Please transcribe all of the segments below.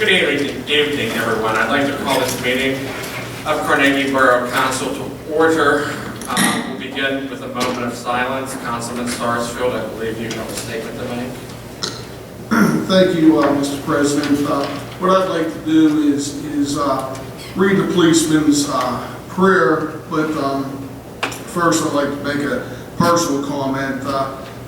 Good evening, everyone. I'd like to call this meeting of Carnegie Borough Council to order. We'll begin with a moment of silence. Councilman Sarsfield, I believe you have a statement to make. Thank you, Mr. President. What I'd like to do is read the policeman's prayer, but first I'd like to make a personal comment.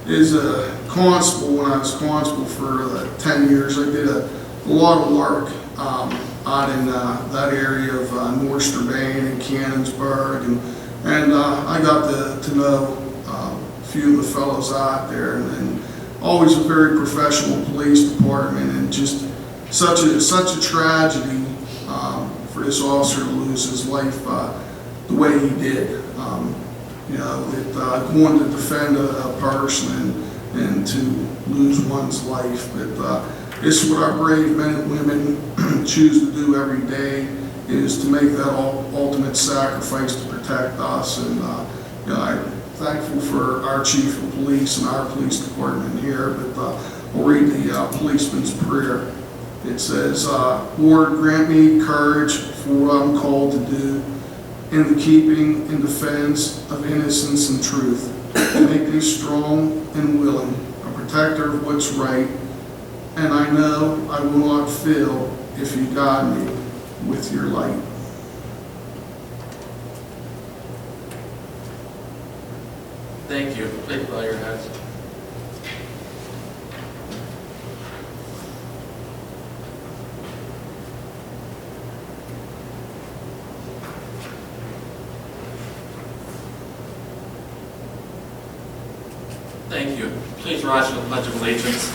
As a constable, when I was constable for 10 years, I did a lot of work out in that area of North Strabane and Cannonsburg, and I got to know a few of the fellows out there, and always a very professional police department, and just such a tragedy for this officer to lose his life the way he did. You know, one to defend a person and to lose one's life, but this is what our brave men and women choose to do every day, is to make that ultimate sacrifice to protect us. And you know, I'm thankful for our chief of police and our police department here, but we'll read the policeman's prayer. It says, Lord, grant me courage for what I'm called to do in the keeping and defense of innocence and truth. Make me strong and willing, a protector of what's right, and I know I will not fail if you guide me with your light. Thank you. Please bow your heads. Thank you. Please rise for the Pledge of Allegiance.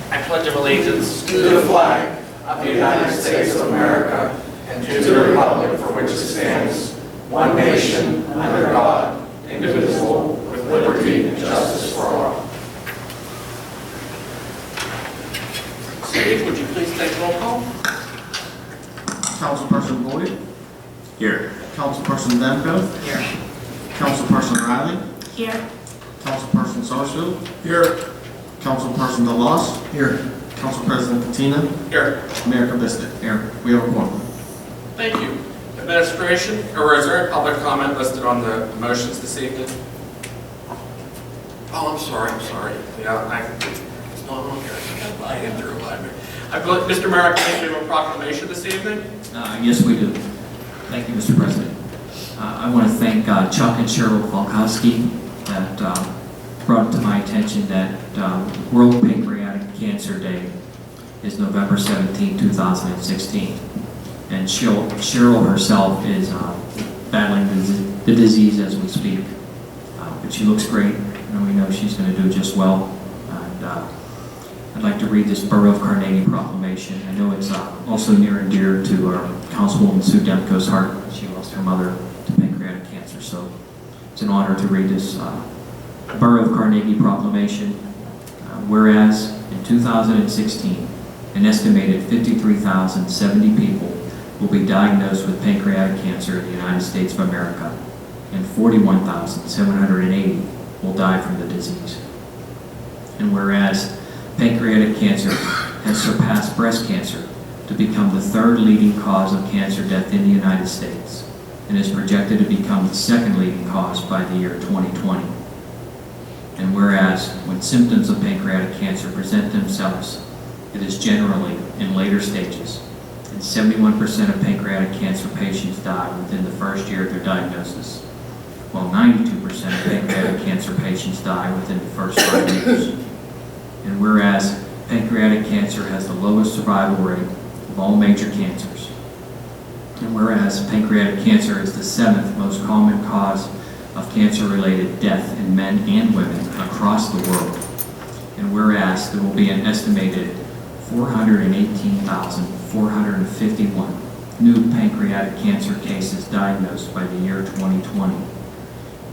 I pledge allegiance to the flag of the United States of America and to the republic for which it stands, one nation, under God, indivisible, with liberty and justice for all. Steve, would you please take roll call? Councilperson Boyd? Here. Councilperson Demko? Here. Councilperson Riley? Here. Councilperson Sarsfield? Here. Councilperson DeLoss? Here. Council President Katina? Here. Mayor Kabistik? Here. We have a quorum. Thank you. Administration, or is there a public comment listed on the motions this evening? Oh, I'm sorry. Yeah, it's not on here. I am through library. I believe, Mr. Mayor, can you do a proclamation this evening? Yes, we do. Thank you, Mr. President. I want to thank Chuck and Cheryl Falkowski that brought to my attention that World Pancreatic Cancer Day is November 17, 2016. And Cheryl herself is battling the disease as we speak. But she looks great, and we know she's going to do just well. And I'd like to read this Borough of Carnegie proclamation. I know it's also near and dear to our Councilwoman Sue Demko's heart. She lost her mother to pancreatic cancer, so it's an honor to read this Borough of Carnegie proclamation. Whereas in 2016, an estimated 53,070 people will be diagnosed with pancreatic cancer in the United States of America, and 41,780 will die from the disease. And whereas pancreatic cancer has surpassed breast cancer to become the third leading cause of cancer death in the United States, and is projected to become the second leading cause by the year 2020. And whereas when symptoms of pancreatic cancer present themselves, it is generally in later stages, and 71% of pancreatic cancer patients die within the first year of their diagnosis, while 92% of pancreatic cancer patients die within the first 5 years. And whereas pancreatic cancer has the lowest survival rate of all major cancers, and whereas pancreatic cancer is the 7th most common cause of cancer-related death in men and women across the world, and whereas there will be an estimated 418,451 new pancreatic cancer cases diagnosed by the year 2020,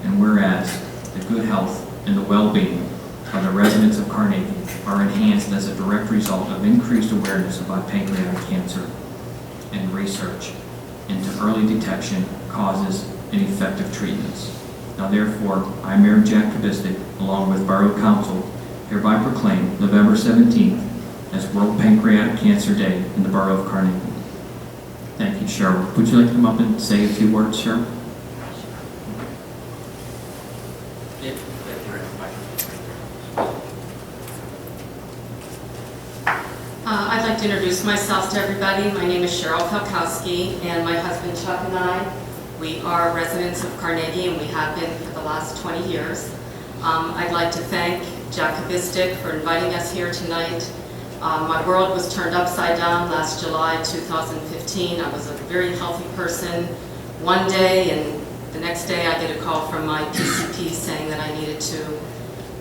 and whereas the good health and the well-being of the residents of Carnegie are enhanced as a direct result of increased awareness about pancreatic cancer and research into early detection, causes, and effective treatments. Now therefore, I, Mayor Jack Kabistik, along with Borough Council, hereby proclaim November 17th as World Pancreatic Cancer Day in the Borough of Carnegie. Thank you, Cheryl. Would you like to come up and say a few words, Cheryl? I'd like to introduce myself to everybody. My name is Cheryl Falkowski, and my husband Chuck and I, we are residents of Carnegie, and we have been for the last 20 years. I'd like to thank Jack Kabistik for inviting us here tonight. My world was turned upside down last July 2015. I was a very healthy person one day, and the next day I get a call from my PCP saying that I needed to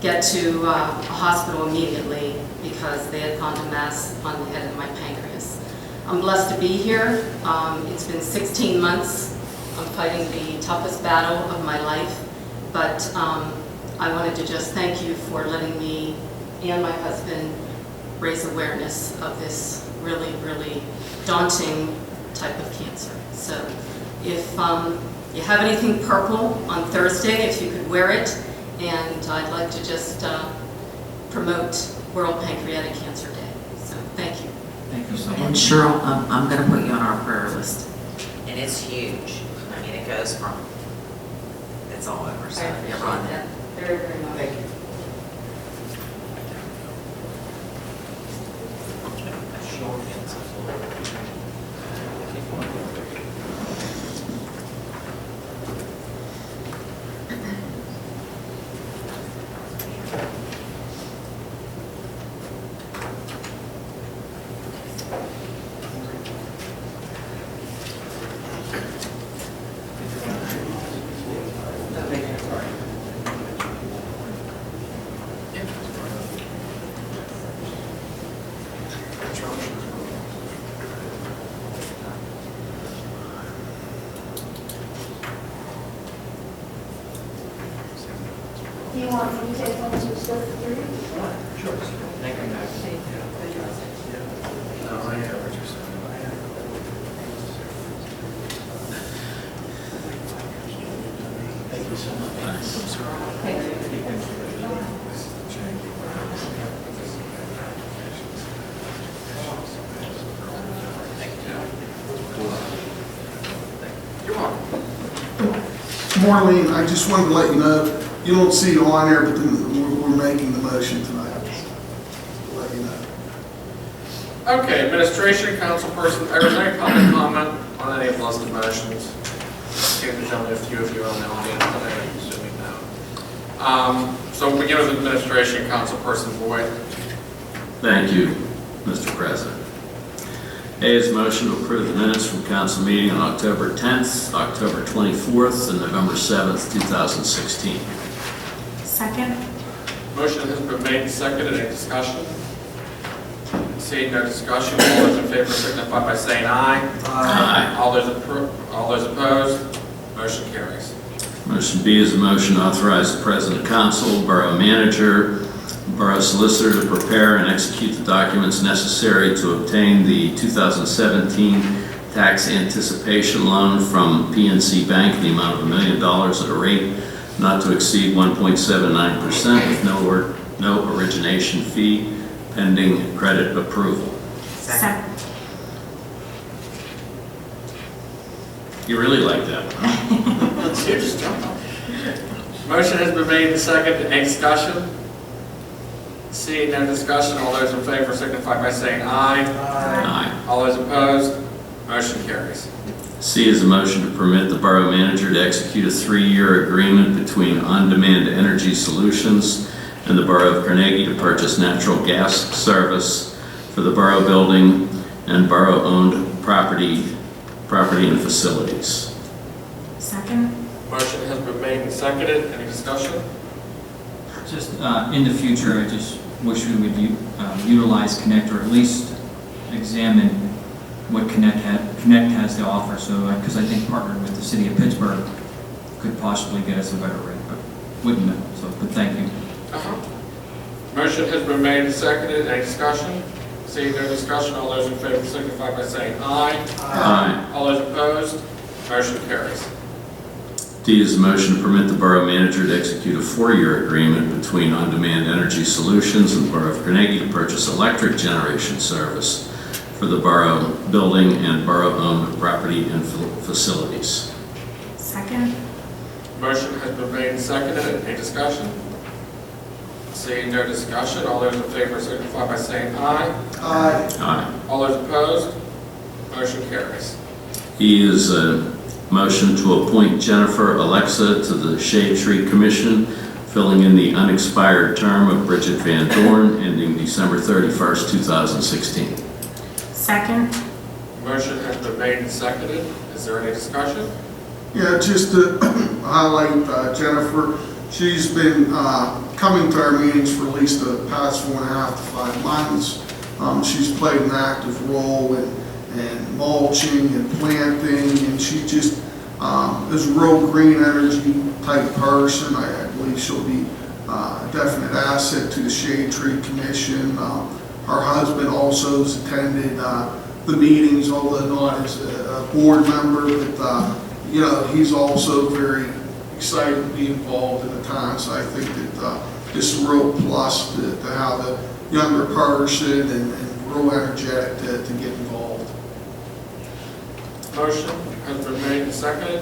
get to a hospital immediately because they had found a mass on the head of my pancreas. I'm blessed to be here. It's been 16 months. I'm fighting the toughest battle of my life, but I wanted to just thank you for letting me and my husband raise awareness of this really, really daunting type of cancer. So if you have anything purple on Thursday, if you could wear it, and I'd like to just promote World Pancreatic Cancer Day. So thank you. Thank you so And much. Cheryl, I'm going to put you on our prayer list, and it's huge. I mean, it goes from, it's all over, so I you're appreciate on that it. very, very much. Thank you. Do you want me to take one, two, three? Marlene, I just wanted to let you know, you don't see it on there, but then we're making the motion tonight. To let you know. Okay, administration, councilperson, is there any public comment on any of the listed motions? Seems there's only a few of you on the audience today, I'm assuming no. So we'll begin with administration, councilperson Boyd. Thank you, Mr. President. A is motion to approve the minutes from council meeting on October 10th, October 24th, and November 7th, 2016. Second. Motion has been made and seconded. Any discussion? Seeing no discussion, all those in favor signify by saying aye. Aye. All those opposed, motion carries. Motion B is a motion to authorize the president of council, borough manager, borough solicitor to prepare and execute the documents necessary to obtain the 2017 tax anticipation loan from PNC Bank in the amount of $1 million at a rate not to exceed 1.79% with no origination fee pending credit approval. Second. You really like that one, huh? You just jumped on Motion has been made and seconded. Any discussion? Seeing no discussion, all those in favor signify by saying aye. Aye. All those opposed, motion carries. C is a motion to permit the borough manager to execute a 3-year agreement between On Demand Energy Solutions and the Borough of Carnegie to purchase natural gas service for the borough building and borough-owned property and facilities. Second. Motion has been made and seconded. Any discussion? Just in the future, I just wish we would utilize Connect, or at least examine what Connect has to offer. So, because I think partnering with the city of Pittsburgh could possibly get us a better rate, but wouldn't know. So, but thank you. Motion has been made and seconded. Any discussion? Seeing no discussion, all those in favor signify by saying aye. Aye. All those opposed, motion carries. D D is a motion to permit the borough manager to execute a 4-year agreement between On Demand Energy Solutions and the Borough of Carnegie to purchase electric generation service for the borough building and borough-owned property and facilities. Second. Motion has been made and seconded. Any discussion? Seeing no discussion, all those in favor signify by saying aye. Aye. Aye. All those opposed, motion carries. E is a motion to appoint Jennifer Alexa to the Shade Tree Commission, filling in the unexpired term of Bridget Van Dorn, ending December 31st, 2016. Second. Motion has been made and seconded. Is there any discussion? Yeah, just to highlight Jennifer, she's been coming to our meetings for at least the past 4.5 to 5 months. She's played an active role in mulching and planting, and she just is a real green energy type person. I believe she'll be a definite asset to the Shade Tree Commission. Her husband also has attended the meetings, although not as a board member, but you know, he's also very excited to be involved in the town. So I think that this is a real plus to have a younger person and real energetic to get involved. Motion has been made and seconded.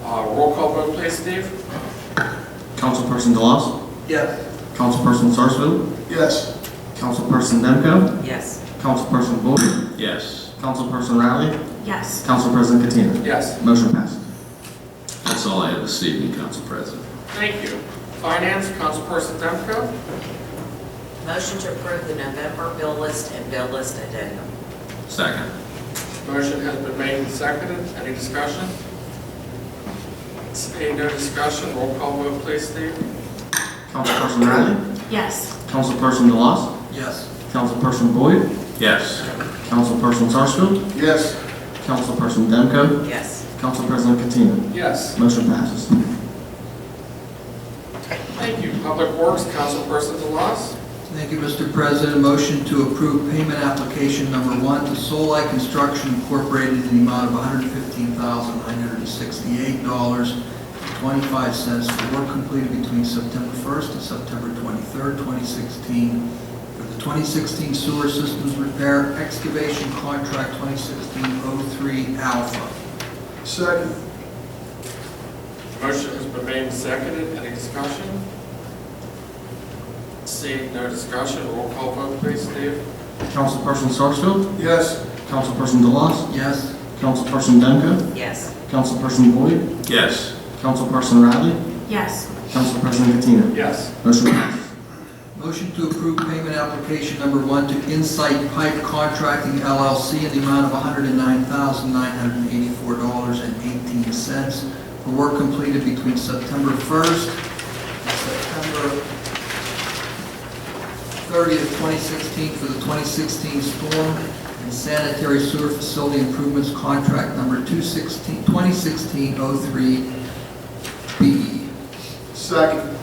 Roll call vote, please, Steve. Councilperson DeLoss? Yes. Councilperson Sarsfield? Yes. Councilperson Demko? Yes. Councilperson Boyd? Yes. Councilperson Riley? Yes. Council President Katina? Yes. Motion passes. That's all I have this evening, Council President. Thank you. Finance, Councilperson Demko. Motion to approve the November bill list and bill list addendum. Second. Motion has been made and seconded. Any discussion? Seeing no discussion, roll call vote, please, Steve. Councilperson Riley? Yes. Councilperson DeLoss? Yes. Councilperson Boyd? Yes. Councilperson Sarsfield? Yes. Councilperson Demko? Yes. Council President Katina? Yes. Motion passes. Thank you. Public Works, Councilperson DeLoss. Thank you, Mr. President. Motion to approve payment application number 1 to Solai Construction Incorporated in the amount of $115,968.25 for work completed between September 1st and September 23rd, 2016 for the 2016 sewer systems repair excavation contract 2016-03 Alpha. Second. Motion has been made and seconded. Any discussion? Seeing no discussion, roll call vote, please, Steve. Councilperson Sarsfield? Yes. Councilperson DeLoss? Yes. Councilperson Demko? Yes. Councilperson Boyd? Yes. Councilperson Riley? Yes. Council President Katina? Yes. Motion passes. Motion to approve payment application number 1 to Insight Pipe Contracting LLC in the amount of $109,984.18 for work completed between September 1st and September 30th, 2016 for the 2016 storm and sanitary sewer facility improvements contract number 2016-03 BE. Second.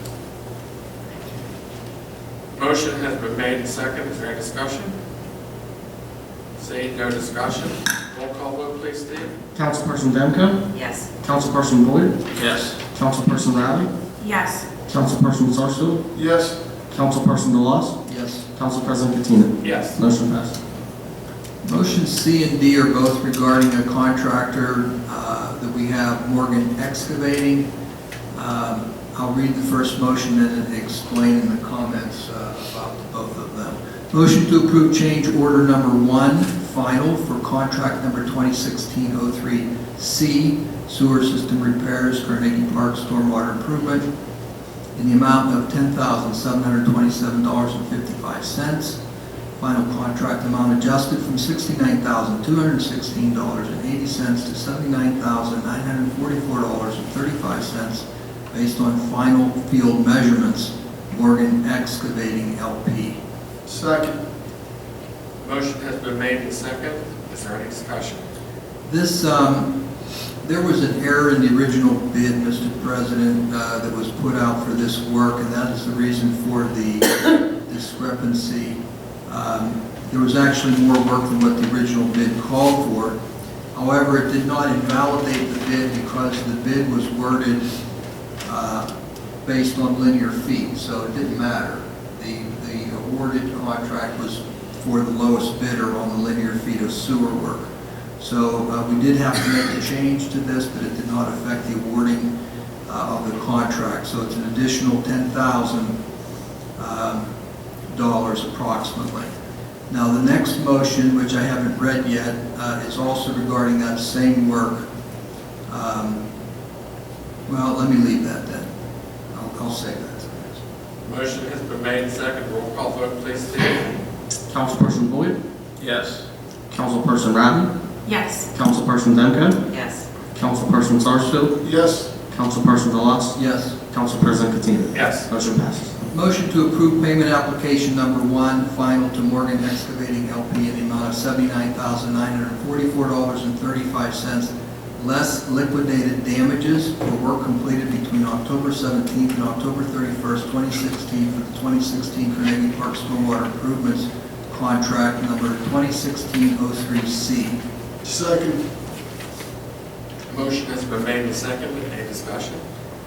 Motion has been made and seconded. Is there any discussion? Seeing no discussion, roll call vote, please, Steve. Councilperson Demko? Yes. Councilperson Boyd? Yes. Councilperson Riley? Yes. Councilperson Sarsfield? Yes. Councilperson DeLoss? Yes. Council President Katina? Yes. Motion passes. Motion C and D are both regarding a contractor that we have, Morgan Excavating. I'll read the first motion and then explain in the comments about both of them. Motion to approve change order number 1, final, for contract number 2016-03C, sewer system repairs, Carnegie Park stormwater improvement, in the amount of $10,727.55. Final contract amount adjusted from $69,216.80 to $79,944.35 based on final field measurements, Morgan Excavating LP. Second. Motion has been made and seconded. Is there any discussion? This, there was an error in the original bid, Mr. President, that was put out for this work, and that is the reason for the discrepancy. There was actually more work than what the original bid called for. However, it did not invalidate the bid because the bid was worded based on linear feet, so it didn't matter. The awarded contract was for the lowest bidder on the linear feet of sewer work. So we did have to make a change to this, but it did not affect the awarding of the contract. So it's an additional $10,000 approximately. Now, the next motion, which I haven't read yet, is also regarding that same work. Well, let me leave that then. I'll say that. Motion has been made and seconded. Roll call vote, please, Steve. Councilperson Boyd, Yes. Councilperson Riley, Yes. Councilperson Demko, Yes. Councilperson Sarsfield, Yes. Councilperson DeLoss, Yes. Council President Katina. Yes. Motion passes. Motion to approve payment application number 1, final to Morgan Excavating LP in the amount of $79,944.35, less liquidated damages for work completed between October 17th and October 31st, 2016 for the 2016 Carnegie Park Stormwater Improvements Contract number 2016-03C. Second. Motion has been made and seconded. Any discussion?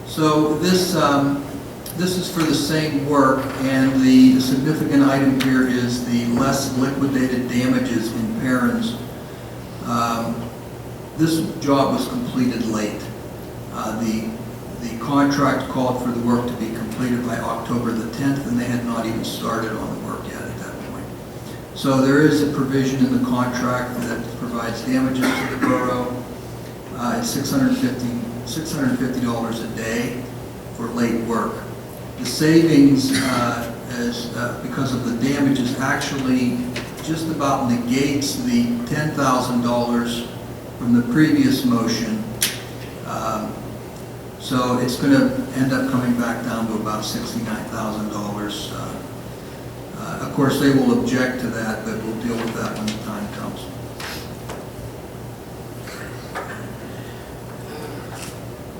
So this is for the same work, and the significant item here is the less liquidated damages in Perrins. This job was completed late. The contract called for the work to be completed by October the 10th, and they had not even started on the work yet at that point. So there is a provision in the contract that provides damages to the borough. It's $650 a day for late work. The savings, because of the damages, actually just about negates the $10,000 from the previous motion. So it's going to end up coming back down to about $69,000. Of course, they will object to that, but we'll deal with that when the time comes.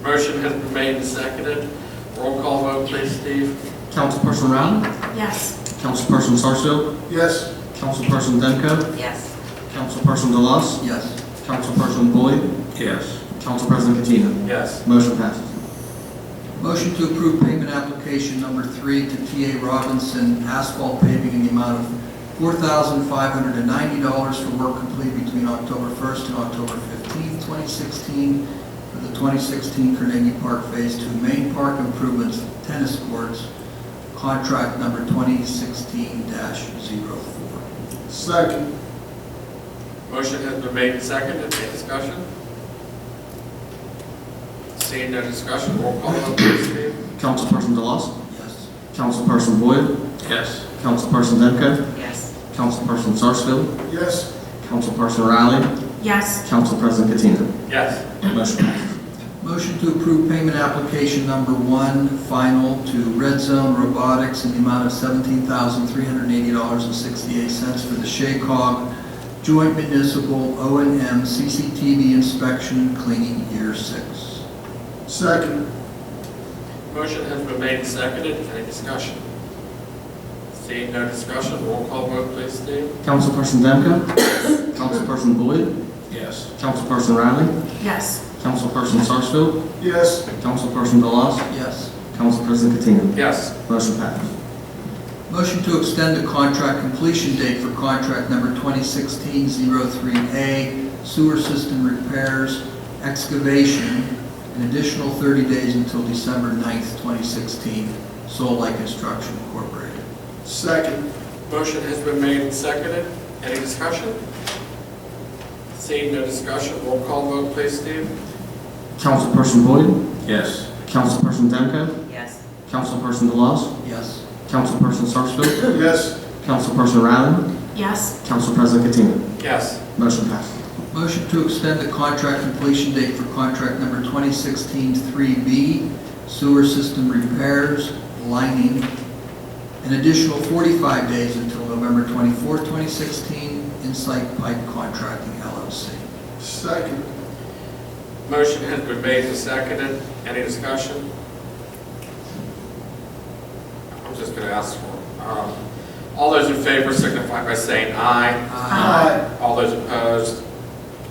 Motion has been made and seconded. Roll call vote, please, Steve. Councilperson Riley, Yes. Councilperson Sarsfield, Yes. Councilperson Demko, Yes. Councilperson DeLoss, Yes. Councilperson Boyd, Yes. Council President Katina. Yes. Motion passes. Motion to approve payment application number 3 to T.A. Robinson Asphalt Paving in the amount of $4,590 for work completed between October 1st and October 15th, 2016 for the 2016 Carnegie Park Phase 2 Main Park Improvements Tennis Courts, contract number 2016-04. Second. Motion has been made and seconded. Any discussion? Seeing no discussion, roll call vote, please, Steve. Councilperson DeLoss, Yes. Councilperson Boyd, Yes. Councilperson Demko, Yes. Councilperson Sarsfield, Yes. Councilperson Riley, Yes. Council President Katina. Yes. Motion passes. Motion to approve payment application number 1, final to Red Zone Robotics in the amount of $17,380.68 for the Shaycog Joint Municipal O&M CCTV Inspection and Cleaning Year 6. Second. Motion has been made and seconded. Any discussion? Seeing no discussion, roll call vote, please, Steve. Councilperson Demko, Councilperson Boyd, Yes. Councilperson Riley, Yes. Councilperson Sarsfield, Yes. Councilperson DeLoss, Yes. Council President Katina. Yes. Motion passes. Motion to extend the contract completion date for contract number 2016-03A, sewer system repairs, excavation, an additional 30 days until December 9th, 2016, Soul Lake Construction Incorporated. Second. Motion has been made and seconded. Any discussion? Seeing no discussion, roll call vote, please, Steve. Councilperson Boyd, Yes. Councilperson Demko, Yes. Councilperson DeLoss, Yes. Councilperson Sarsfield, Yes. Councilperson Riley, Yes. Council President Katina. Yes. Motion passes. Motion to extend the contract completion date for contract number 2016-3B, sewer system repairs, lining, an additional 45 days until November 24th, 2016, Insight Pipe Contracting LLC. Second. Motion has been made and seconded. Any discussion? I'm just going to ask for, all those in favor signify by saying aye. Aye. All those opposed,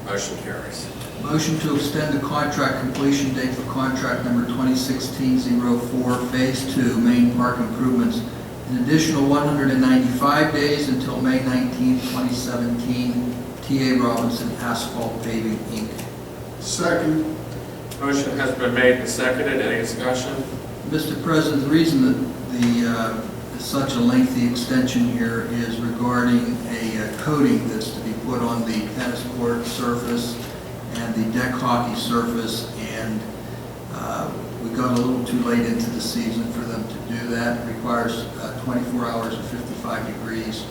Motion carries. Motion to extend the contract completion date for contract number 2016-04, Phase 2, Main Park Improvements, an additional 195 days until May 19, 2017. T.A. Robinson Asphalt Paving, Inc. Second. Motion has been made and seconded. Any discussion? Mr. President, the reason that such a lengthy extension here is regarding a coating that's to be put on the tennis court surface and the deck hockey surface, and we got a little too late into the season for them to do that. It requires 24 hours and 55 degrees,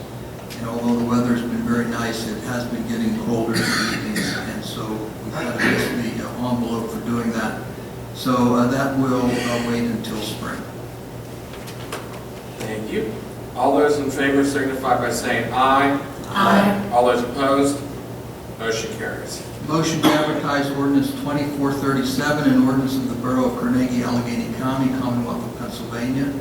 and although the weather's been very nice, it has been getting colder in the evenings, and so we've got to miss the envelope for doing that. So that will wait until spring. Thank you. All those in favor signify by saying aye. Aye. All those opposed? Motion carries. Motion to advertise ordinance 2437, an ordinance of the Borough of Carnegie, Allegheny County, Commonwealth of Pennsylvania,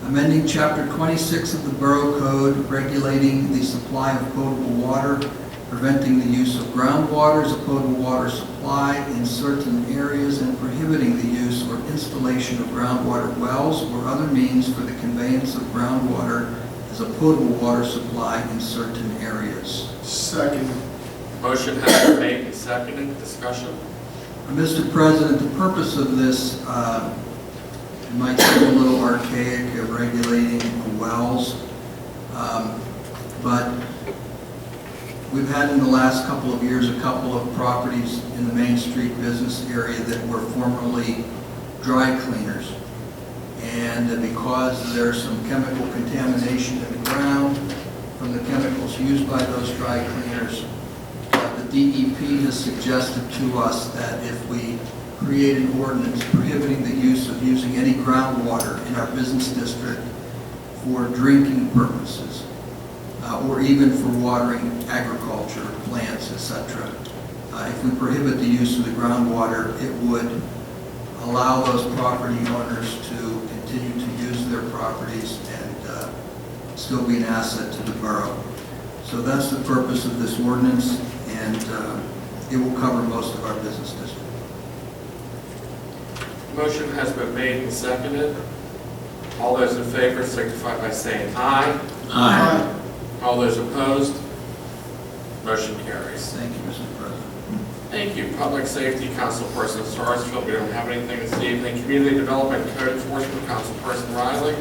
amending Chapter 26 of the Borough Code, regulating the supply of potable water, preventing the use of groundwater as a potable water supply in certain areas, and prohibiting the use or installation of groundwater wells or other means for the conveyance of groundwater as a potable water supply in certain areas. Second. Motion has been made and seconded. Discussion? Mr. President, the purpose of this, it might seem a little archaic of regulating wells, but we've had in the last couple of years a couple of properties in the Main Street business area that were formerly dry cleaners. And because there's some chemical contamination in the ground from the chemicals used by those dry cleaners, the DEP has suggested to us that if we create an ordinance prohibiting the use of using any groundwater in our business district for drinking purposes, or even for watering agriculture, plants, etc. If we prohibit the use of the groundwater, it would allow those property owners to continue to use their properties and still be an asset to the borough. So that's the purpose of this ordinance, and it will cover most of our business district. Motion has been made and seconded. All those in favor signify by saying aye. Aye. All those opposed? Motion carries. Thank you, Mr. President. Thank you. Public Safety, Councilperson Sarsfield. We don't have anything this evening. Community Development Code Enforcement, Councilperson Riley.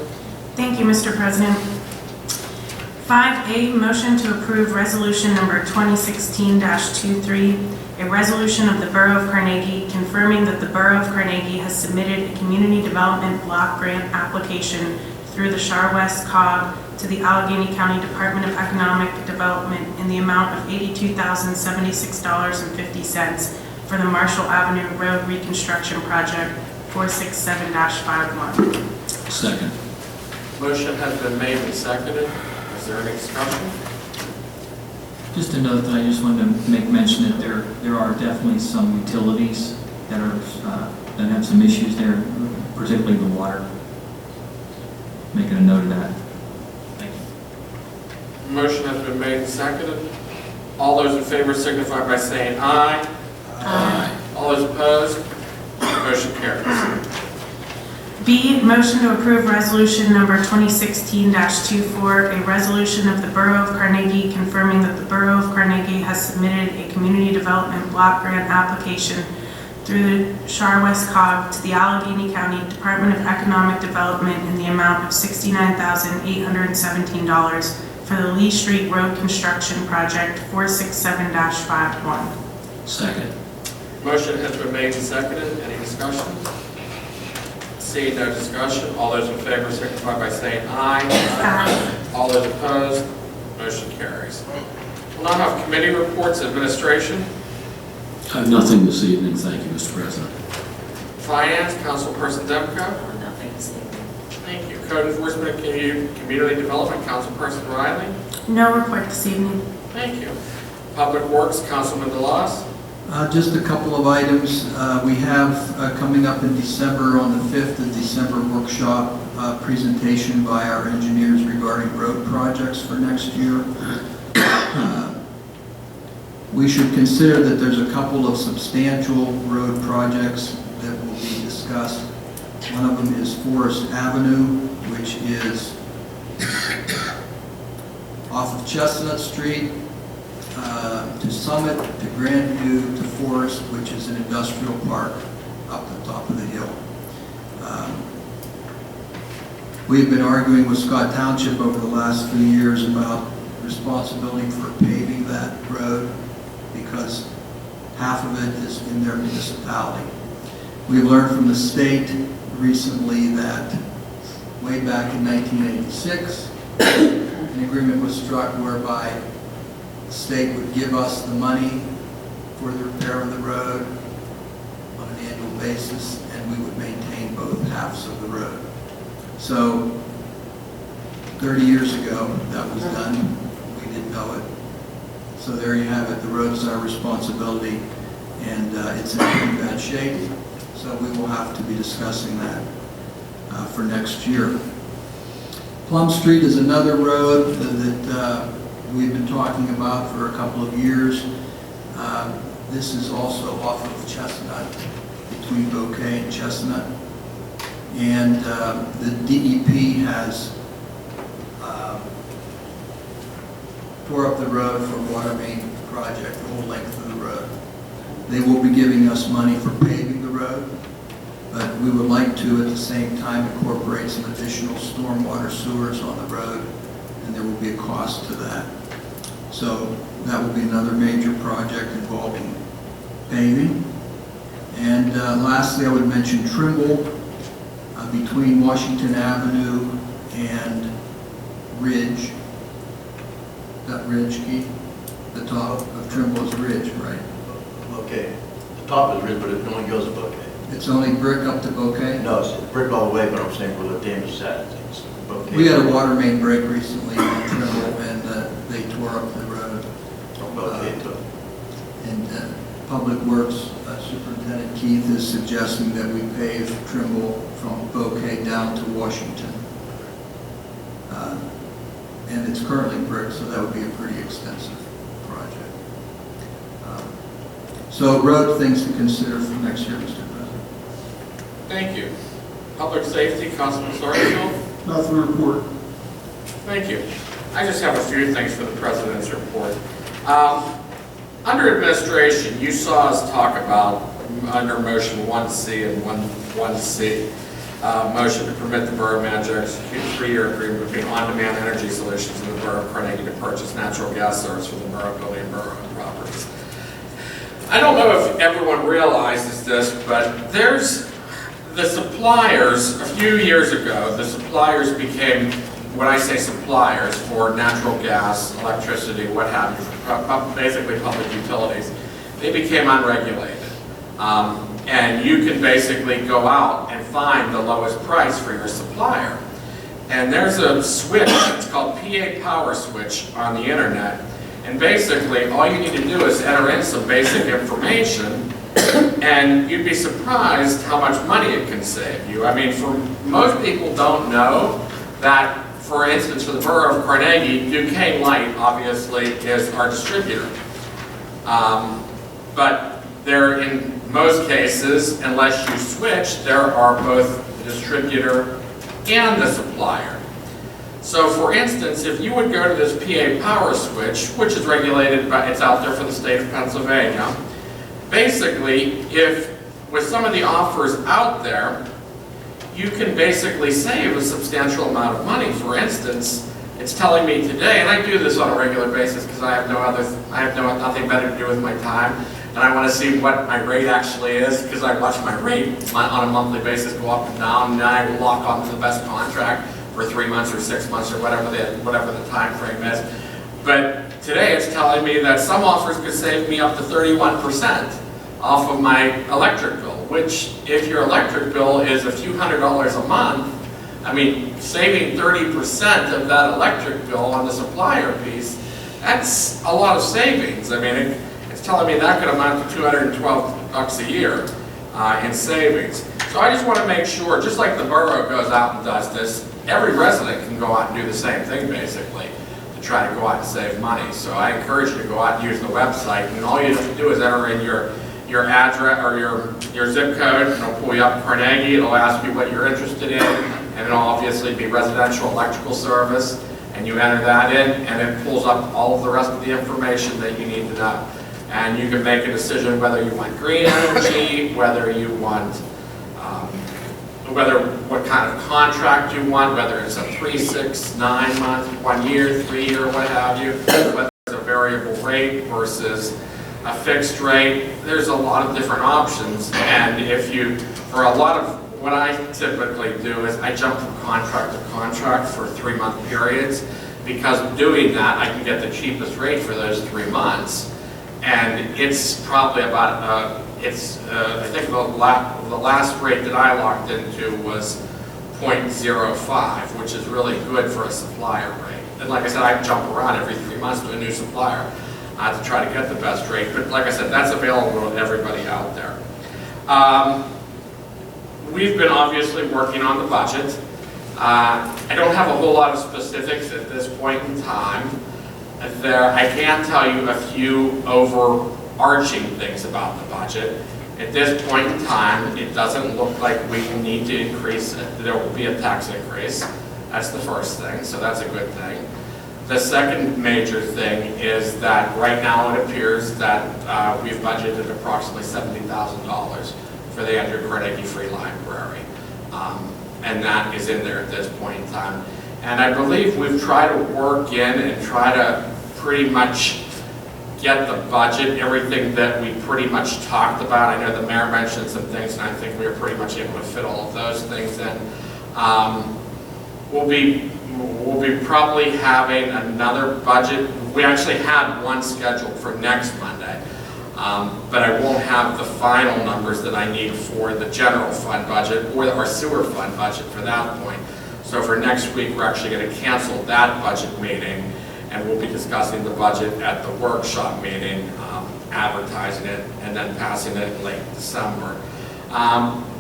Thank you, Mr. President. 5A, motion to approve resolution number 2016-23, a resolution of the Borough of Carnegie confirming that the Borough of Carnegie has submitted a community development block grant application through the Char West COG to the Allegheny County Department of Economic Development in the amount of $82,076.50 for the Marshall Avenue Road Reconstruction Project 467-51. Second. Motion has been made and seconded. Is there any discussion? Just a note that I just wanted to make mention that there are definitely some utilities that are that have some issues there, particularly the water. Making a note of that. Thank you. Motion has been made and seconded. All those in favor signify by saying aye. Aye. All those opposed? Motion carries. B, motion to approve resolution number 2016-24, a resolution of the Borough of Carnegie confirming that the Borough of Carnegie has submitted a community development block grant application through the Char West COG to the Allegheny County Department of Economic Development in the amount of $69,817 for the Lee Street Road Construction Project 467-51. Second. Motion has been made and seconded. Any discussion? Seeing no discussion, all those in favor signify by saying aye. Aye. All those opposed? Motion carries. We'll now have committee reports. Administration. I have nothing this evening, thank you, Mr. President. Finance, Councilperson Demko. Nothing this evening. Thank you. Code Enforcement and Community Development, Councilperson Riley. No report this evening. Thank you. Public Works, Councilman DeLoss. Just a couple of items. We have coming up in December, on the 5th of December, workshop presentation by our engineers regarding road projects for next year. We should consider that there's a couple of substantial road projects that will be discussed. One of them is Forest Avenue, which is off of Chestnut Street to Summit, to Grandview, to Forest, which is an industrial park up the top of the hill. We've been arguing with Scott Township over the last few years about responsibility for paving that road because half of it is in their municipality. We've learned from the state recently that way back in 1986, an agreement was struck whereby the state would give us the money for the repair of the road on an annual basis, and we would maintain both halves of the road. So 30 years ago, that was done. We didn't know it. So there you have it. The road is our responsibility, and it's in pretty bad shape. So we will have to be discussing that for next year. Plum Street is another road that we've been talking about for a couple of years. This is also off of Chestnut, between Bouquet and Chestnut. And the DEP has tore up the road for water main project, the whole length of the road. They will be giving us money for paving the road, but we would like to at the same time incorporate some additional stormwater sewers on the road, and there will be a cost to that. So that will be another major project involving paving. And lastly, I would mention Trimble between Washington Avenue and Ridge. That Ridge, Keith? The top of Trimble is Ridge, right? Okay. The top is red, but it only goes to Bouquet. It's only brick up to Bouquet? No, it's brick all the way, but I'm saying where the damage is at. It's Bouquet. We had a water main break recently on Trimble, and they tore up the road. From Bouquet to. And Public Works Superintendent Keith is suggesting that we pave Trimble from Bouquet down to Washington. And it's currently brick, so that would be a pretty extensive project. So road things to consider for next year, Mr. President. Thank you. Public safety, Councilman Sarsfield. Nothing to report. Thank you. I just have a few things for the President's report. Under administration, you saw us talk about, under motion 1C and 1C, motion to permit the Borough Manager to execute a 3-year agreement between On-Demand Energy Solutions and the Borough of Carnegie to purchase natural gas service for the Borough building and Borough properties. I don't know if everyone realizes this, but there's the suppliers, a few years ago, the suppliers became, when I say suppliers, for natural gas, electricity, what have you, basically public utilities, they became unregulated. And you can basically go out and find the lowest price for your supplier. And there's a switch, it's called PA Power Switch on the internet. And basically, all you need to do is enter in some basic information, and you'd be surprised how much money it can save you. I mean, for most people don't know that, for instance, for the Borough of Carnegie, Duquesne Light, obviously, is our distributor. But there, in most cases, unless you switch, there are both the distributor and the supplier. So for instance, if you would go to this PA Power Switch, which is regulated by, it's out there for the state of Pennsylvania, basically, if with some of the offers out there, you can basically save a substantial amount of money. For instance, it's telling me today, and I do this on a regular basis because I have nothing better to do with my time, and I want to see what my rate actually is because I watch my rate on a monthly basis go up and down, and then I will lock onto the best contract for 3 months or 6 months or whatever the time frame is. But today it's telling me that some offers could save me up to 31% off of my electric bill, which if your electric bill is a few $100s a month, I mean, saving 30% of that electric bill on the supplier piece, that's a lot of savings. I mean, it's telling me that could amount to $212 a year in savings. So I just want to make sure, just like the borough goes out and does this, every resident can go out and do the same thing basically. to try to go out and save money. So I encourage you to go out and use the website, and all you have to do is enter in your address or your zip code, and it'll pull you up Carnegie. It'll ask you what you're interested in, and it'll obviously be residential electrical service, and you enter that in, and it pulls up all of the rest of the information that you need to know. And you can make a decision whether you want green energy, whether you want, what kind of contract you want, whether it's a 3, 6, 9 month, 1 year, 3 year, what have you, whether it's a variable rate versus a fixed rate. There's a lot of different options, and for a lot of what I typically do is I jump from contract to contract for 3-month periods, because doing that I can get the cheapest rate for those 3 months, and it's probably about I think the last rate that I locked into was 0.05, which is really good for a supplier rate. And like I said, I jump around every 3 months to a new supplier to try to get the best rate. But like I said, that's available to everybody out there. We've been obviously working on the budget. I don't have a whole lot of specifics at this point in time. I can tell you a few overarching things about the budget. At this point in time, it doesn't look like we need to increase it. There will be a tax increase. That's the first thing, so that's a good thing. The second major thing is that right now it appears that we've budgeted approximately $70,000 for the Andrew Carnegie Free Library. And that is in there at this point in time. And I believe we've tried to work in and try to pretty much get the budget, everything that we pretty much talked about. I know the mayor mentioned some things, and I think we were pretty much able to fit all of those things in. We'll be probably having another budget. We actually had one scheduled for next Monday, but I won't have the final numbers that I need for the general fund budget or our sewer fund budget for that point. So for next week, we're actually going to cancel that budget meeting, and we'll be discussing the budget at the workshop meeting, advertising it, and then passing it in late December.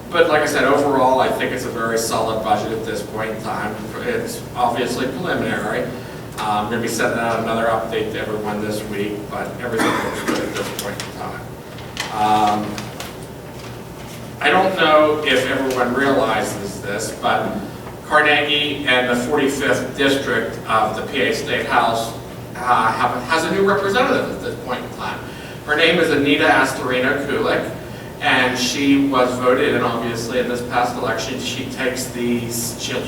But like I said, overall, I think it's a very solid budget at this point in time. It's obviously preliminary. I'm going to be sending out another update to everyone this week, but everything looks good at this point in time. I don't know if everyone realizes this, but Carnegie and the 45th District of the PA State House has a new representative at this point in time. Her name is Anita Astorino-Kulik, and she was voted in, obviously, in this past election. She'll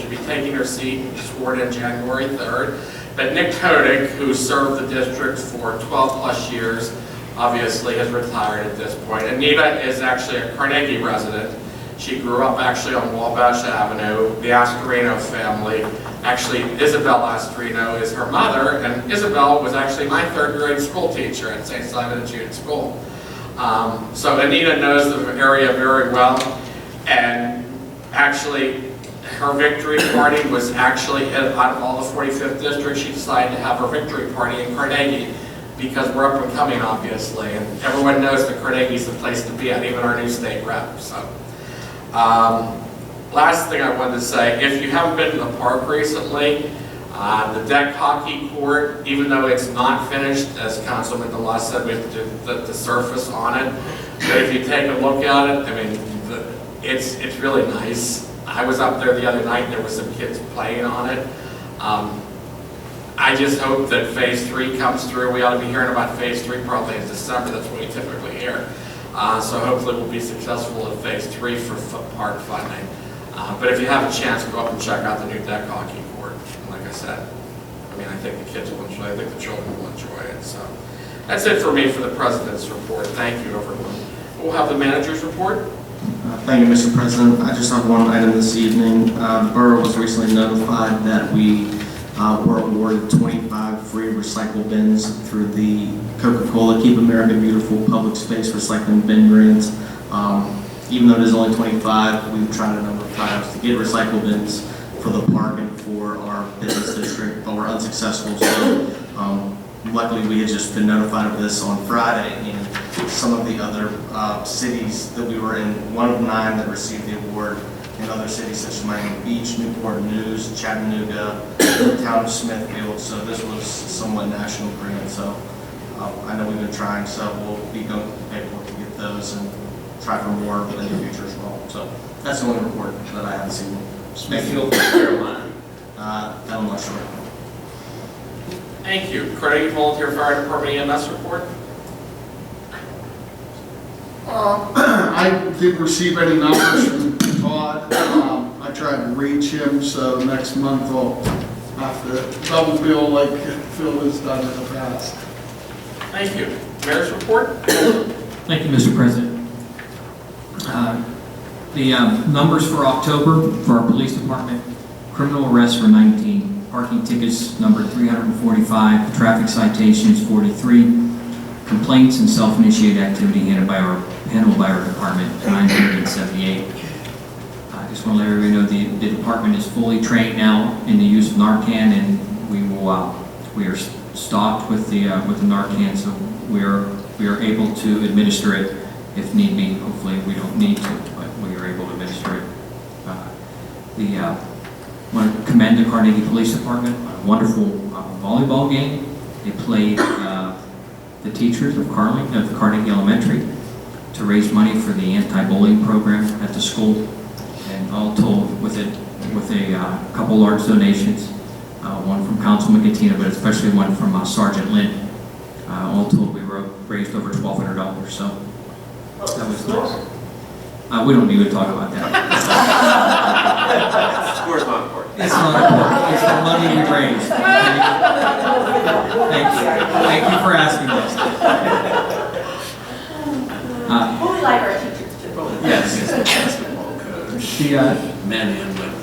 be taking her seat, sworn in January 3rd. But Nick Koenig, who served the district for 12 plus years, obviously has retired at this point. Anita is actually a Carnegie resident. She grew up actually on Wabash Avenue. The Astorino family, actually Isabel Astorino is her mother, and Isabel was actually my 3rd grade school teacher at St. Simon and Jude School. So Anita knows the area very well, and actually her victory party was actually, out of all the 45th district, she decided to have her victory party in Carnegie, because we're up and coming, obviously, and everyone knows that Carnegie's the place to be at, even our new state rep. So, last thing I wanted to say, if you haven't been to the park recently, the deck hockey court, even though it's not finished, as Councilman DeLaw said, we have to do the surface on it. But if you take a look at it, I mean, it's really nice. I was up there the other night, and there were some kids playing on it. I just hope that Phase 3 comes through. We ought to be hearing about Phase 3 probably in December. That's what we typically hear. So hopefully we'll be successful in Phase 3 for park funding. But if you have a chance, go up and check out the new deck hockey court. And like I said, I mean, I think the kids will enjoy it. I think the children will enjoy it. So that's it for me for the President's report. Thank you, everyone. We'll have the manager's report. Thank you, Mr. President. I just have one item this evening. The borough was recently notified that we were awarded 25 free recycle bins through the Coca-Cola Keep America Beautiful Public Space Recycling Bin Grants. Even though there's only 25, we've tried a number of times to get recycle bins for the park and for our business district, but we're unsuccessful. So luckily we had just been notified of this on Friday, and some of the other cities that we were in, one of 9 that received the award, in other cities such as Miami Beach, Newport News, Chattanooga, the town of Smithfield. So this was somewhat national grant. So I know we've been trying, so we'll be going to paperwork to get those and try for more in the future as well. So that's the only report that I have this evening. Smithfield, North Carolina. That I'm not sure. Thank you. Carnegie Volunteer Fire Department EMS report. I didn't receive any numbers from Todd. I tried to reach him, so next month I'll have to double bill like Phil has done in the past. Thank you. Mayor's report. Thank you, Mr. President. The numbers for October for our police department: criminal arrests were 19, parking tickets number 345, traffic citations 43, complaints and self-initiated activity handled by our department 978. I just want to let everybody know the department is fully trained now in the use of Narcan, and we are stocked with the Narcan, so we are able to administer it if need be. Hopefully we don't need to, but we are able to administer it. I want to commend the Carnegie Police Department on a wonderful volleyball game. They played the teachers of Carnegie Elementary to raise money for the anti-bullying program at the school, and all told with a couple large donations, one from Councilman Katina, but especially one from Sergeant Lynn. All told, we raised over $1,200. So that was nice. We don't need to talk about that. Score's not important. It's not important. It's the money we raised. Thank you. Thank you for asking this. We like our teachers too. Yes. Men and women.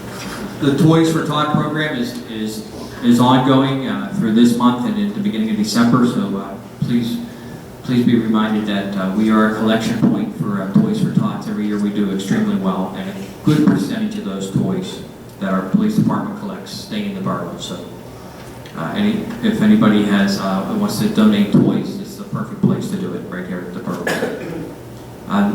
The Toys for Tot program is ongoing through this month and at the beginning of December. So please be reminded that we are a collection point for Toys for Tots. Every year we do extremely well, and a good percentage of those toys that our police department collects stay in the borough. So if anybody wants to donate toys, it's the perfect place to do it, right here at the borough. I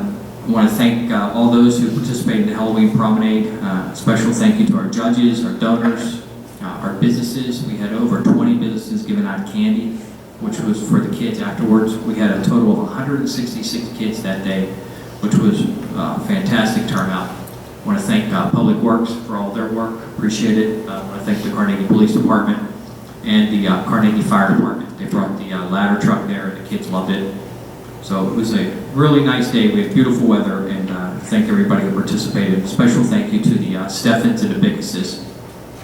want to thank all those who participated in the Halloween Promenade. Special thank you to our judges, our donors, our businesses. We had over 20 businesses giving out candy, which was for the kids afterwards. We had a total of 166 kids that day, which was a fantastic turnout. I want to thank Public Works for all their work. Appreciate it. I want to thank the Carnegie Police Department and the Carnegie Fire Department. They brought the ladder truck there, and the kids loved it. So it was a really nice day. We had beautiful weather, and thank everybody who participated. Special thank you to the Steffens and the Bickuses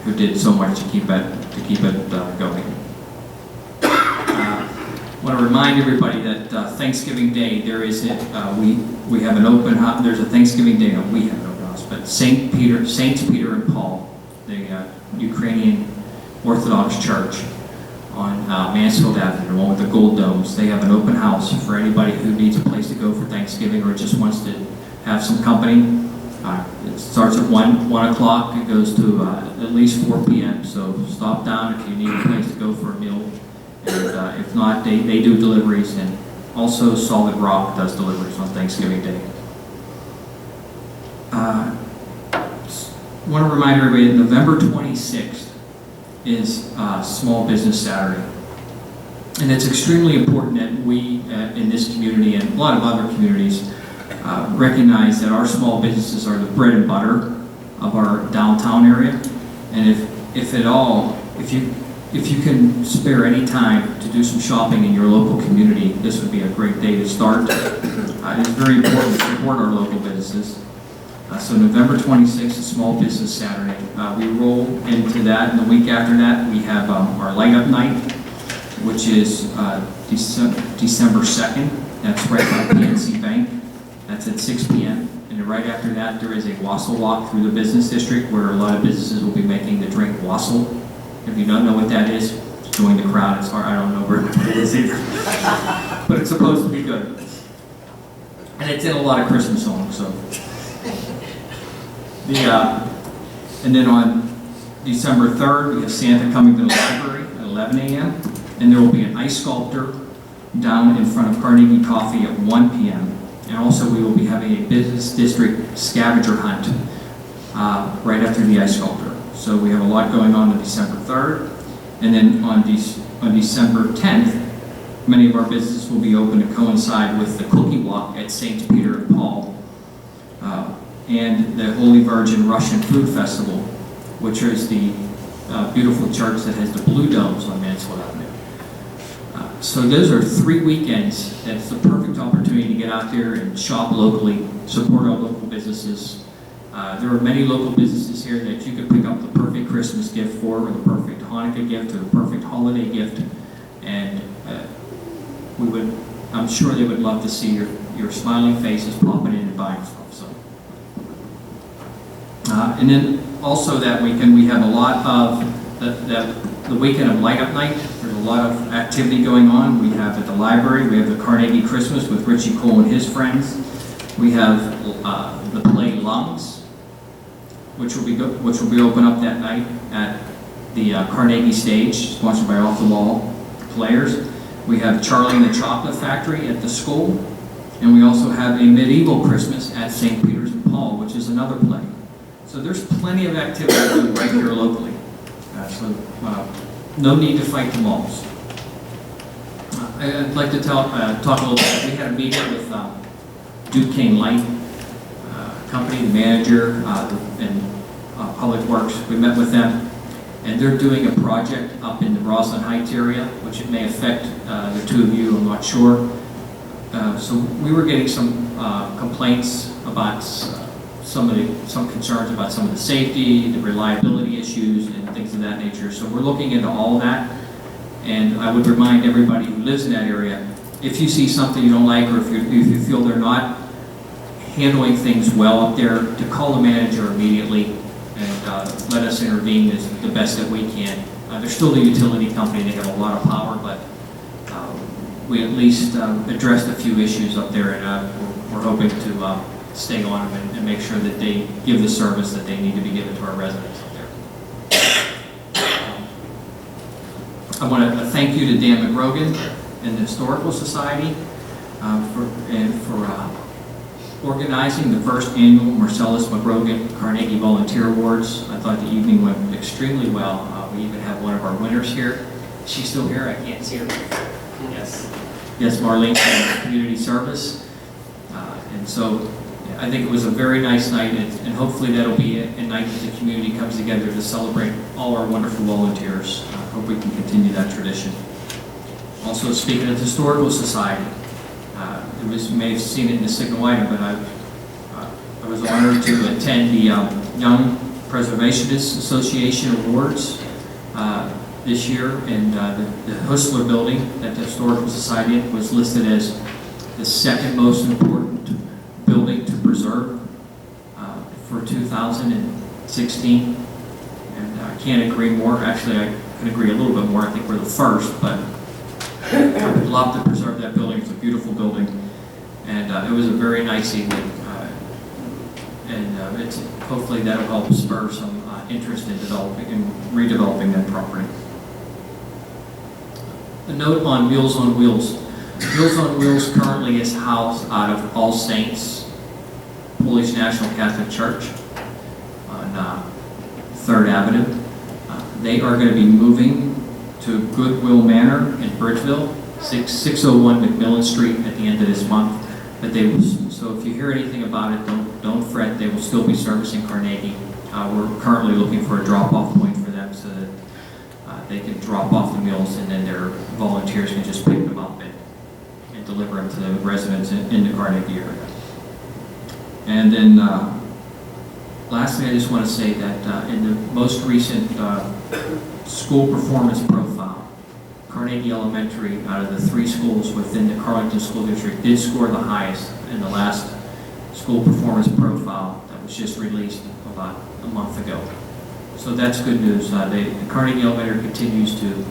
who did so much to keep it going. I want to remind everybody that Thanksgiving Day we have an open house. There's a Thanksgiving Day. No, we have an open house, but Saints Peter and Paul, the Ukrainian Orthodox Church on Mansfield Avenue, the one with the gold domes. They have an open house for anybody who needs a place to go for Thanksgiving or just wants to have some company. It starts at 1 o'clock. It goes to at least 4 p.m. So stop down if you need a place to go for a meal. And if not, they do deliveries, and also Solid Rock does deliveries on Thanksgiving Day. I want to remind everybody that November 26th is Small Business Saturday. And it's extremely important that we in this community and a lot of other communities recognize that our small businesses are the bread and butter of our downtown area. And if you can spare any time to do some shopping in your local community, this would be a great day to start. It's very important to support our local businesses. So November 26th is Small Business Saturday. We roll into that, and the week after that we have our Light Up Night, which is December 2nd. That's right by PNC Bank. That's at 6 p.m. And right after that there is a wassail walk through the business district where a lot of businesses will be making the drink wassail. If you don't know what that is, join the crowd. It's hard. I don't know where it is either. But it's supposed to be good. And it's in a lot of Christmas songs. So, and then on December 3rd, we have Santa coming to the library at 11 a.m. And there will be an ice sculptor down in front of Carnegie Coffee at 1 p.m. And also we will be having a business district scavenger hunt right after the ice sculpture. So we have a lot going on December 3rd. And then on December 10th, many of our businesses will be open to coincide with the Cookie Walk at St. Peter and Paul and the Holy Virgin Russian Food Festival, which is the beautiful church that has the blue domes on Mansfield Avenue. So those are 3 weekends. That's the perfect opportunity to get out there and shop locally, support our local businesses. There are many local businesses here that you could pick up the perfect Christmas gift for, or the perfect Hanukkah gift, or the perfect holiday gift, and I'm sure they would love to see your smiling faces popping in and buying stuff. So, and then also that weekend we have a lot of the weekend of Light Up Night. There's a lot of activity going on. We have at the library, we have the Carnegie Christmas with Richie Cole and his friends. We have the play Lungs, which will be open up that night at the Carnegie stage, sponsored by Off the Wall Players. We have Charlie and the Chocolate Factory at the school, and we also have a medieval Christmas at St. Peter's and Paul, which is another play. So there's plenty of activity right here locally. No need to fight the malls. I'd like to talk a little bit. We had a meeting with Duke Kane Light Company, the manager, and Public Works. We met with them, and they're doing a project up in the Roslyn Heights area, which it may affect the two of you, I'm not sure. So we were getting some complaints about some concerns about some of the safety, the reliability issues, and things of that nature. So we're looking into all that, and I would remind everybody who lives in that area, if you see something you don't like, or if you feel they're not handling things well up there, to call the manager immediately and let us intervene as the best that we can. They're still the utility company, they have a lot of power, but we at least addressed a few issues up there, and we're hoping to stay on them and make sure that they give the service that they need to be given to our residents up there. I want to thank you to Dan McGrogan and the Historical Society for organizing the first annual Marcellus McGrogan Carnegie Volunteer Awards. I thought the evening went extremely well. We even have one of our winners here. Is she still here? I can't see her. Yes. Yes, Marlene from Community Service. And so I think it was a very nice night, and hopefully that'll be a night that the community comes together to celebrate all our wonderful volunteers. I hope we can continue that tradition. Also, speaking of the Historical Society, you may have seen it in the signal item, but I was honored to attend the Young Preservationists Association Awards this year, and the Hustler Building at the Historical Society was listed as the second most important building to preserve for 2016, and I can't agree more. Actually, I can agree a little bit more. I think we're the first, but I would love to preserve that building. It's a beautiful building, and it was a very nice evening, and hopefully that'll help spur some interest in developing and redeveloping that property. A note on Meals on Wheels. Meals on Wheels currently is housed out of All Saints Polish National Catholic Church on 3rd Avenue. They are going to be moving to Goodwill Manor in Bridgeville, 601 McMillan Street at the end of this month. But so if you hear anything about it, don't fret. They will still be servicing Carnegie. We're currently looking for a drop-off point for them so that they can drop off the meals, and then their volunteers can just pick them up and deliver them to the residents in the Carnegie area. And then lastly, I just want to say that in the most recent school performance profile, Carnegie Elementary, out of the 3 schools within the Carleton School District, did score the highest in the last school performance profile that was just released about a month ago. So that's good news. The Carnegie Elementary continues to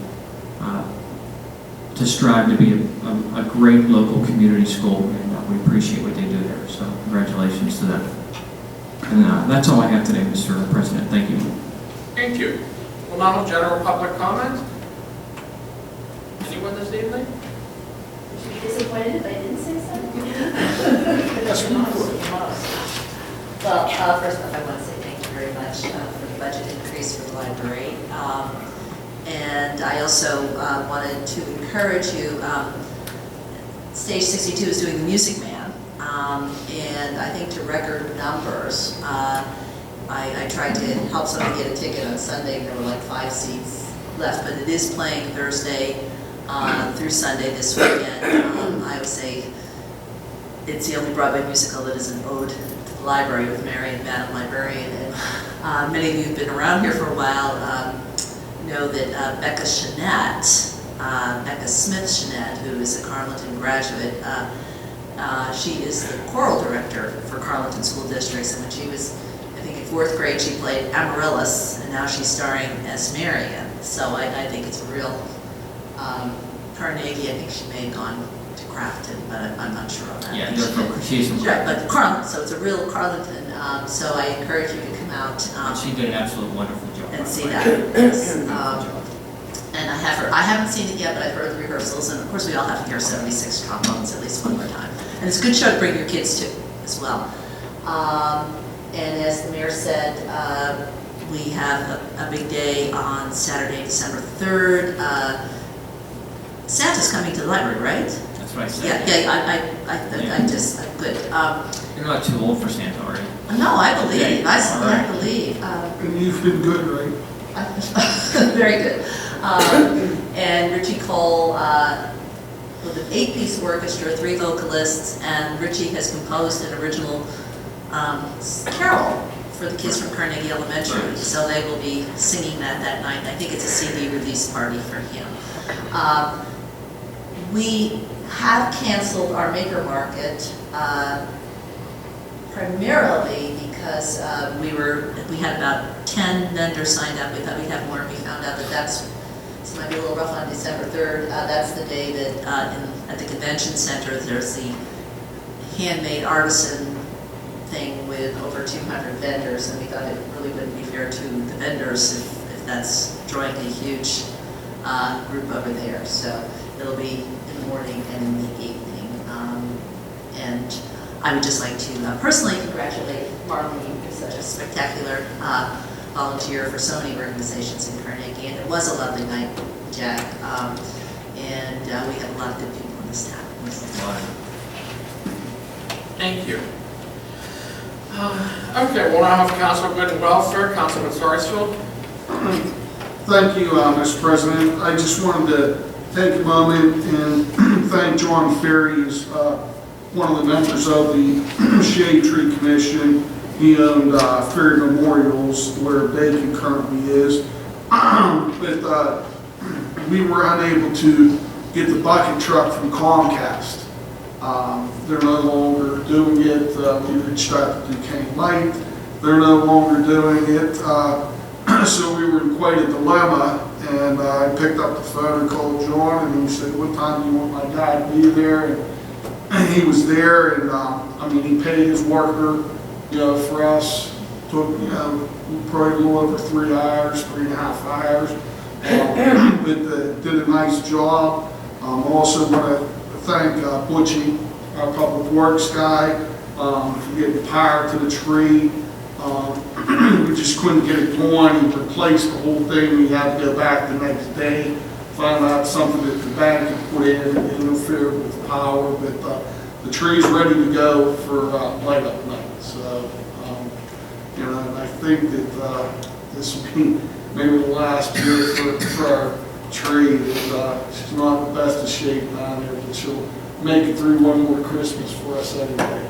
strive to be a great local community school, and we appreciate what they do there. So congratulations to them. And that's all I have today, Mr. President. Thank you. Thank you. Well, now general public comment. Anyone this evening? You should be disappointed if I didn't say something. Yes, Well, first off, I want to say thank you very very much for the budget increase for the library. And I also wanted to encourage you, Stage 62 is doing the Music Man, and I think to record numbers. I tried to help somebody get a ticket on Sunday, and there were like 5 seats left, but it is playing Thursday through Sunday this weekend. I would say it's the only Broadway musical that is an ode to the library with Mary and Madam Librarian. And many of you who've been around here for a while know that Becca Smith Shenette, who is a Carleton graduate, she is the choral director for Carleton School Districts, and when she was, I think in 4th grade, she played Amaryllis, and now she's starring as Marian. So I think it's a real Carnegie. I think she may have gone to Crafton, but I'm not sure on that. Yeah, she's from right, but Carleton, so it's a real Carleton. So I encourage you to come out. She did an absolute wonderful job. And see that. Yes. And I haven't seen it yet, but I've heard the rehearsals, and of course we all have to hear 76 trombones at least one more time. And it's a good show to bring your kids to as well. And as the mayor said, we have a big day on Saturday, December 3rd. Santa's coming to the library, right? That's what I said. Yeah, I'm good. You're not too old for Santa, are you? No, I believe. Okay. I Right. believe. And you've been good, right? Very good. And Richie Cole with an 8-piece orchestra, 3 vocalists, and Richie has composed an original carol for the kids from Carnegie Elementary. Right. So they will be singing that night. I think it's a CD release party for him. We have canceled our Maker Market primarily because we had about 10 vendors signed up. We thought we'd have more, and we found out that this might be a little rough on December 3rd. That's the day that at the convention center there's the handmade artisan thing with over 200 vendors, and we thought it really wouldn't be fair to the vendors if that's drawing a huge group over there. So it'll be in the morning and in the evening. And I would just like to personally congratulate Marlene, who's such a spectacular volunteer for so many organizations in Carnegie. And it was a lovely night, Jack. And we have a lot of good people in this town. Thank you. Okay, we'll now have Council Good and Welfare, Councilman Sarsfield. Thank you, Mr. President. I just wanted to take a moment and thank John Ferry, who's one of the members of the Shade Tree Commission. He owned Ferry Memorials, where Bacon currently is. But we were unable to get the bucket truck from Comcast. They're no longer doing it. We reached out to Duquesne Light. They're no longer doing it. So we were in quite a dilemma, and I picked up the phone and called John, and he said, "What time do you want my guy to be there?" And he was there, and I mean, he paid his worker, for us. Took, probably a little over 3 hours, 3.5 hours. But did a nice job. Also want to thank Butchie, our public works guy, for getting power to the tree. We just couldn't get it going. He replaced the whole thing. We had to go back the next day, found out something that the bank had put in and interfered with the power. But the tree's ready to go for light up night. So, and I think that this will be maybe the last year for our tree. She's not in the best of shape down there, but she'll make it through one more Christmas for us anyway.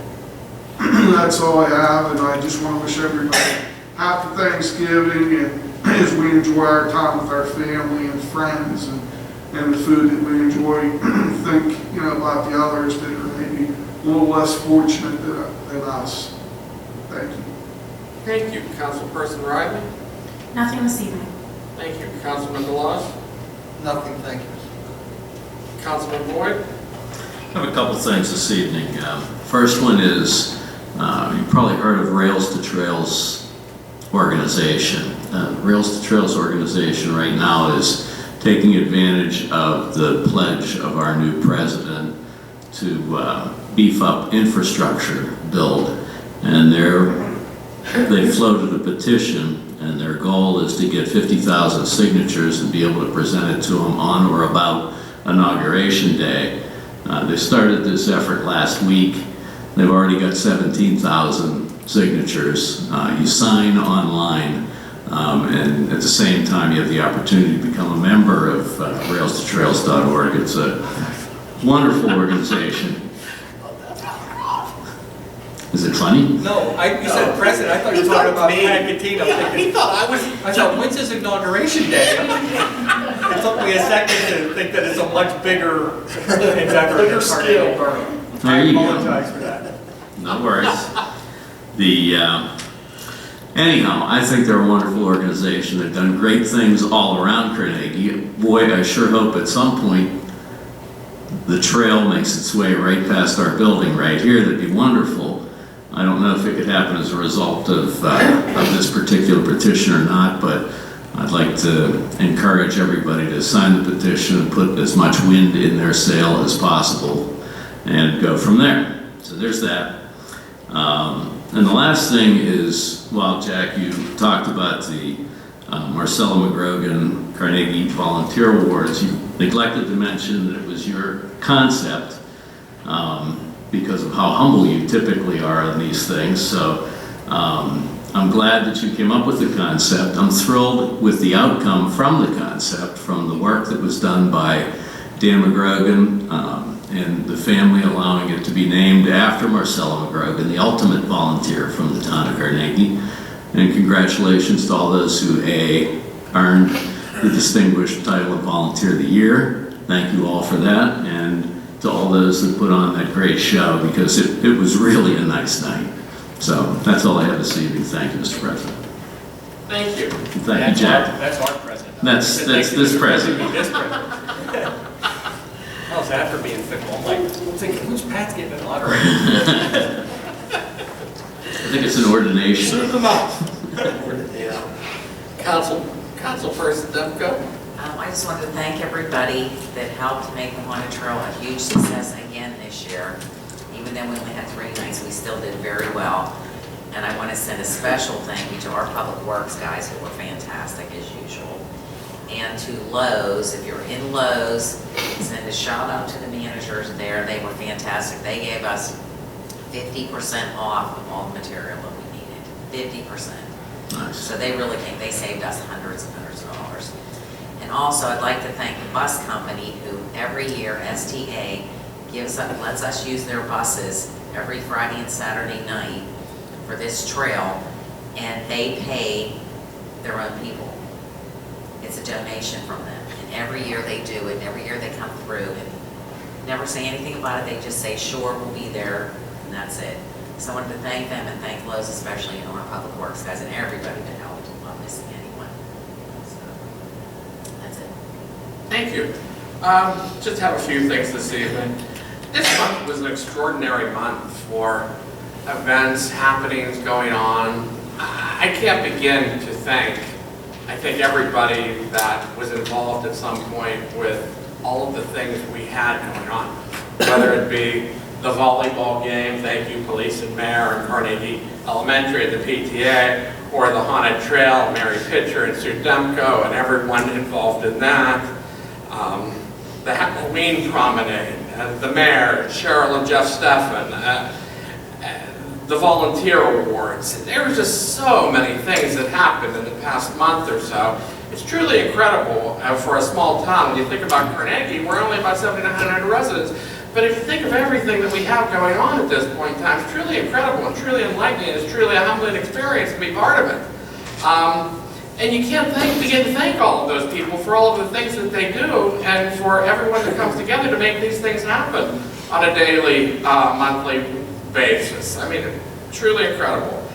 That's all I have, and I just want to wish everybody happy Thanksgiving, and as we enjoy our time with our family and friends and the food that we enjoy, think about the others that are maybe a little less fortunate than us. Thank you. Thank you, Councilperson Riley. Nothing this evening. Thank you, Councilman DeLoss. Nothing, thank you. Councilman Boyd. I have a couple things this evening. First one is, you've probably heard of Rails to Trails organization. Rails to Trails organization right now is taking advantage of the pledge of our new president to beef up infrastructure build. And they're they floated a petition, and their goal is to get 50,000 signatures and be able to present it to them on or about Inauguration Day. They started this effort last week. They've already got 17,000 signatures. You sign online, and at the same time you have the opportunity to become a member of railstotrails.org. It's a wonderful organization. Is it funny? No, you said president, I thought you were talking about Pat Catino. He thought I thought, when's his inauguration day? It took me a second to think that it's a much bigger endeavor than Carnegie Borough. There you go. I apologize for that. No worries. Anyhow, I think they're a wonderful organization. They've done great things all around Carnegie. Boy, I sure hope at some point the trail makes its way right past our building right here. That'd be wonderful. I don't know if it could happen as a result of this particular petition or not, but I'd like to encourage everybody to sign the petition and put as much wind in their sail as possible and go from there. So there's that. And the last thing is, well, Jack, you talked about the Marcella McGrogan Carnegie Volunteer Awards. You neglected to mention that it was your concept because of how humble you typically are on these things. So I'm glad that you came up with the concept. I'm thrilled with the outcome from the concept, from the work that was done by Dan McGrogan and the family allowing it to be named after Marcella McGrogan, the ultimate volunteer from the town of Carnegie. And congratulations to all those who earned the distinguished title of Volunteer of the Year. Thank you all for that, and to all those that put on that great show, because it was really a nice night. So that's all I have this evening. Thank you, Mr. President. Thank you. Thank you, Jack. That's our president. That's this president. This president. How's that for being fickle? I'm like, thinking, who's Pat's getting an lottery? I think it's an ordination. Come on. Councilperson Demko. I just wanted to thank everybody that helped make the Haunted Trail a huge success again this year. Even though we only had 3 nights, we still did very well. And I want to send a special thank you to our Public Works guys who were fantastic as usual. And to Lowe's, if you're in Lowe's, send a shout out to the managers there. They were fantastic. They gave us 50% off of all the material that we needed. 50%. Nice. So they really came, they saved us hundreds and hundreds of dollars. And also, I'd like to thank the bus company who every year, STA, lets us use their buses every Friday and Saturday night for this trail, and they pay their own people. It's a donation from them, and every year they do it, and every year they come through and never say anything about it. They just say, sure, we'll be there, and that's it. So I wanted to thank them and thank Lowe's especially, and our Public Works guys, and everybody that helped. I'm not missing anyone. So that's it. Thank you. Just have a few things this evening. This month was an extraordinary month for events, happenings going on. I can't begin to thank, I think, everybody that was involved at some point with all of the things we had going on, whether it be the volleyball game, thank you Police and Mayor and Carnegie Elementary at the PTA, or the Haunted Trail, Mary Pitcher and Sue Demko and everyone involved in that. The Halloween Promenade, the Mayor, Cheryl and Jeff Steffen, the Volunteer Awards. There were just so many things that happened in the past month or so. It's truly incredible for a small town. When you think about Carnegie, we're only about 7,900 residents. But if you think of everything that we have going on at this point in time, it's truly incredible and truly enlightening. It's truly a humbling experience to be part of it. And you can't begin to thank all of those people for all of the things that they do and for everyone that comes together to make these things happen on a daily, monthly basis. I mean, truly incredible.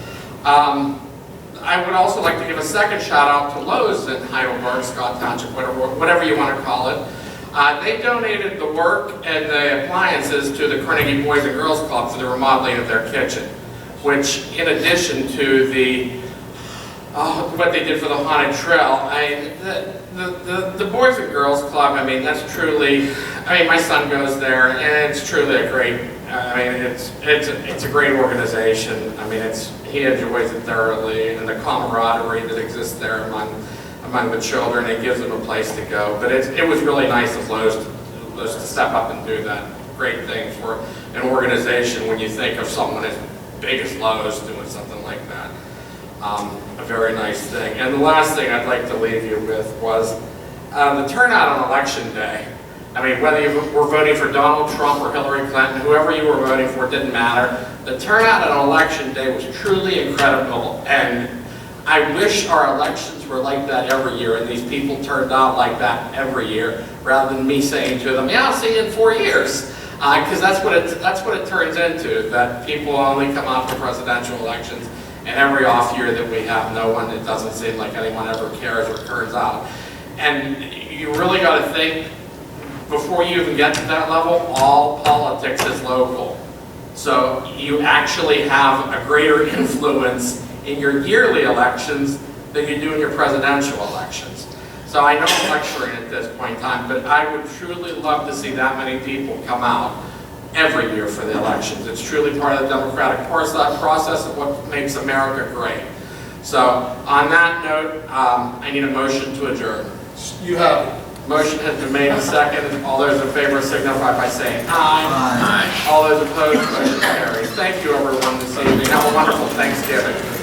I would also like to give a second shout out to Lowe's in Heidelberg, Scott Township, whatever you want to call it. They donated the work and the appliances to the Carnegie Boys and Girls Club for the remodeling of their kitchen, which, in addition to the what they did for the Haunted Trail, the Boys and Girls Club, I mean, that's truly I mean, my son goes there, and it's truly a great, it's a great organization. I mean, he enjoys it thoroughly, and the camaraderie that exists there among the children, it gives them a place to go. But it was really nice of Lowe's to step up and do that great thing for an organization when you think of someone as big as Lowe's doing something like that. A very nice thing. And the last thing I'd like to leave you with was the turnout on Election Day. I mean, whether you were voting for Donald Trump or Hillary Clinton, whoever you were voting for, it didn't matter. The turnout on Election Day was truly incredible, and I wish our elections were like that every year, and these people turned out like that every year, rather than me saying to them, yeah, I'll see you in 4 years. Because that's what it turns into, that people only come out for presidential elections, and every off year that we have no one, it doesn't seem like anyone ever cares or turns out. And you really got to think, before you even get to that level, all politics is local. So you actually have a greater influence in your yearly elections than you do in your presidential elections. So I know I'm lecturing at this point in time, but I would truly love to see that many people come out every year for the elections. It's truly part of the democratic process of what makes America great. So on that note, I need a motion to adjourn. You have it. Motion has been made and seconded. All those in favor signify by saying aye. Aye. All those opposed, motion carries. Thank you everyone this evening. Have a wonderful Thanksgiving.